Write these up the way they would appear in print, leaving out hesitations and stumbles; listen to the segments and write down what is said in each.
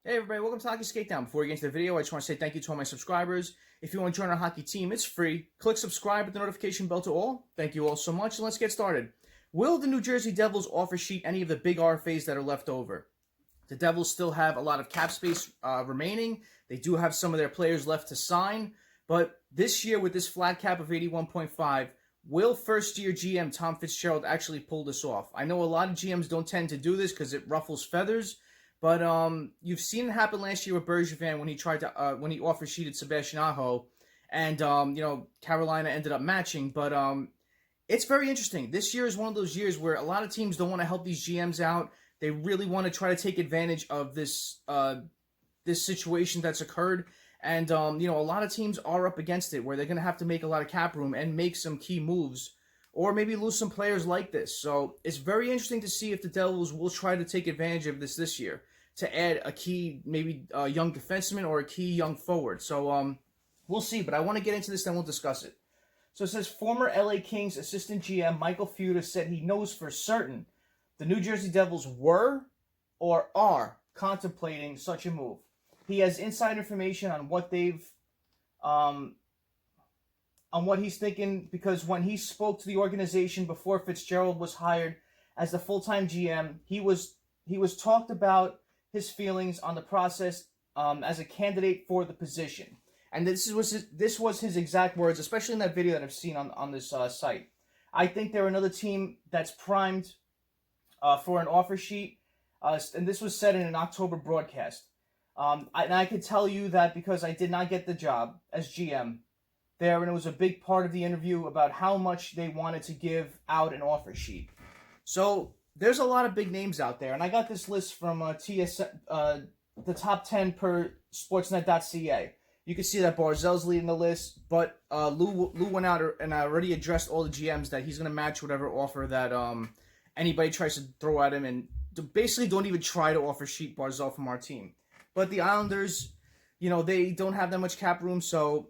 Hey everybody, welcome to Hockey SKATEDOWN. Before we get into the video, I just want to say thank you to all my subscribers. If you want to join our hockey team, it's free. Click subscribe with the notification bell to all. Thank you all so much, and let's get started. Will the New Jersey Devils offer sheet any of the big RFAs that are left over? The Devils still have a lot of cap space remaining. They do have some of their players left to sign, but this year with this flat cap of 81.5, will first-year GM Tom Fitzgerald actually pull this off? I know a lot of GMs don't tend to do this because it ruffles feathers, but you've seen it happen last year with Bergevin when he tried to when he offer sheeted Sebastian Aho, and Carolina ended up matching. But it's very interesting. This year is one of those years where a lot of teams don't want to help these GMs out. They really want to try to take advantage of this this situation that's occurred, and a lot of teams are up against it where they're going to have to make a lot of cap room and make some key moves, or maybe lose some players like this. So it's very interesting to see if the Devils will try to take advantage of this year to add a key, maybe a young defenseman or a key young forward. So we'll see, but I want to get into this, then we'll discuss it. So it says, former LA Kings assistant GM Michael Feuda said he knows for certain the New Jersey Devils were or are contemplating such a move. He has inside information on what they've on what he's thinking, because when he spoke to the organization before Fitzgerald was hired as the full-time GM, he was talked about his feelings on the process as a candidate for the position. And this was his exact words, especially in that video that I've seen on this site. I think they're another team that's primed for an offer sheet, and this was said in an October broadcast. And I can tell you that because I did not get the job as GM there, and it was a big part of the interview about how much they wanted to give out an offer sheet. So there's a lot of big names out there, and I got this list from the top 10 per sportsnet.ca. You can see that Barzal's leading the list, but Lou went out and already addressed all the GMs that he's going to match whatever offer that anybody tries to throw at him, and basically don't even try to offer sheet Barzal from our team. But the Islanders, they don't have that much cap room, so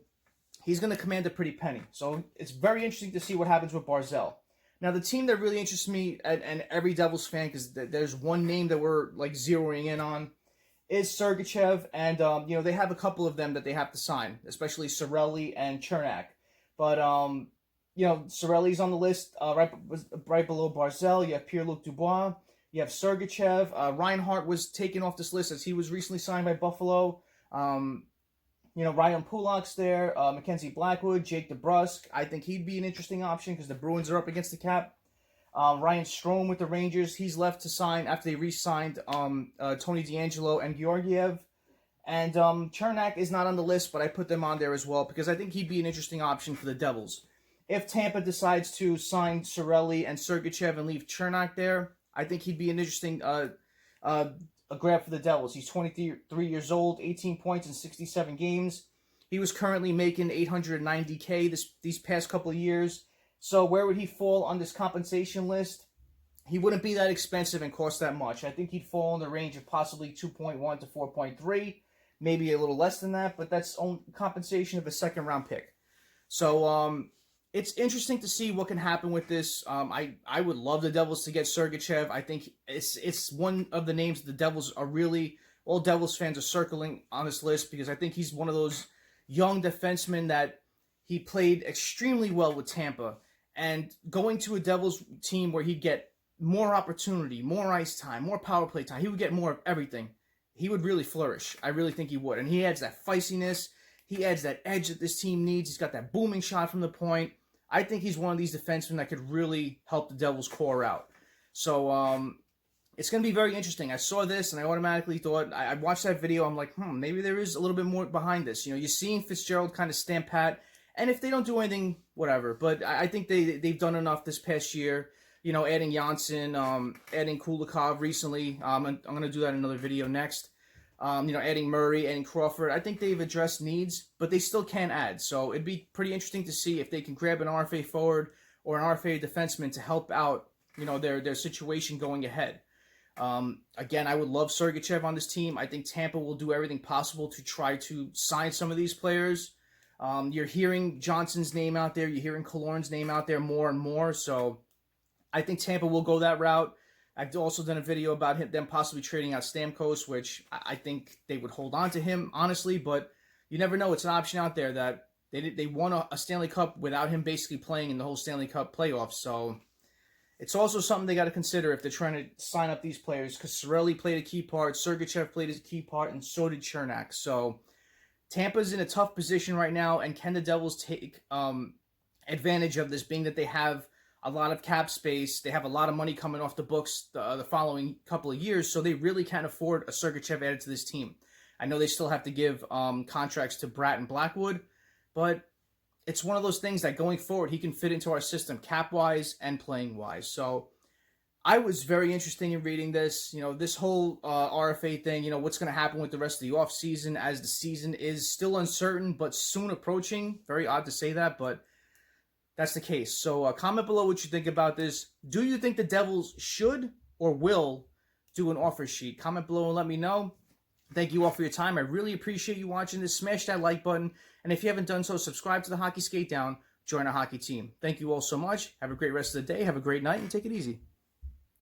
he's going to command a pretty penny. So it's very interesting to see what happens with Barzal. Now, the team that really interests me and every Devils fan, because there's one name that we're zeroing in on, is Sergachev, and they have a couple of them that they have to sign, especially Cirelli and Cernak. But Cirelli's on the list right below Barzal. You have Pierre-Luc Dubois. You have Sergachev. Reinhart was taken off this list as he was recently signed by Buffalo. Ryan Pulak's there. Mackenzie Blackwood, Jake DeBrusk. I think he'd be an interesting option because the Bruins are up against the cap. Ryan Strome with the Rangers. He's left to sign after they re-signed Tony DeAngelo and Georgiev. And Cernak is not on the list, but I put them on there as well because I think he'd be an interesting option for the Devils. If Tampa decides to sign Cirelli and Sergachev and leave Cernak there, I think he'd be an interesting a grab for the Devils. He's 23 years old, 18 points in 67 games. He was currently making $890K these past couple of years. So where would he fall on this compensation list? He wouldn't be that expensive and cost that much. I think he'd fall in the range of possibly 2.1 to 4.3, maybe a little less than that, but that's on compensation of a second-round pick. So it's interesting to see what can happen with this. I would love the Devils to get Sergachev. I think it's one of the names the Devils are really, all Devils fans are circling on this list because I think he's one of those young defensemen that he played extremely well with Tampa. And going to a Devils team where he'd get more opportunity, more ice time, more power play time, he would get more of everything. He would really flourish. I really think he would. And he adds that feistiness. He adds that edge that this team needs. He's got that booming shot from the point. I think he's one of these defensemen that could really help the Devils core out. So it's going to be very interesting. I saw this and I automatically thought, I watched that video, I'm like, maybe there is a little bit more behind this. You're seeing Fitzgerald kind of stand pat, and if they don't do anything, whatever. But I think they've done enough this past year, adding Johnsson, adding Kulikov recently. I'm going to do that in another video next. Adding Murray, adding Crawford. I think they've addressed needs, but they still can add. So it'd be pretty interesting to see if they can grab an RFA forward or an RFA defenseman to help out, their situation going ahead. Again, I would love Sergachev on this team. I think Tampa will do everything possible to try to sign some of these players. You're hearing Johnson's name out there. You're hearing Killorn's name out there more and more. So I think Tampa will go that route. I've also done a video about them possibly trading out Stamkos, which I think they would hold on to him, honestly, but you never know. It's an option out there that they won a Stanley Cup without him basically playing in the whole Stanley Cup playoffs, so it's also something they got to consider if they're trying to sign up these players, because Cirelli played a key part, Sergachev played a key part, and so did Cernak. So Tampa's in a tough position right now, and can the Devils take advantage of this, being that they have a lot of cap space, they have a lot of money coming off the books the following couple of years, so they really can't afford a Sergachev added to this team. I know they still have to give contracts to Bratt and Blackwood, but it's one of those things that going forward, he can fit into our system cap-wise and playing-wise. So I was very interested in reading this. You know, this whole RFA thing, you know, what's going to happen with the rest of the offseason, as the season is still uncertain, but soon approaching. Very odd to say that, but that's the case. So comment below what you think about this. Do you think the Devils should or will do an offer sheet? Comment below and let me know. Thank you all for your time. I really appreciate you watching this. Smash that like button. And if you haven't done so, subscribe to the Hockey Skate Down. Join our hockey team. Thank you all so much. Have a great rest of the day. Have a great night and take it easy.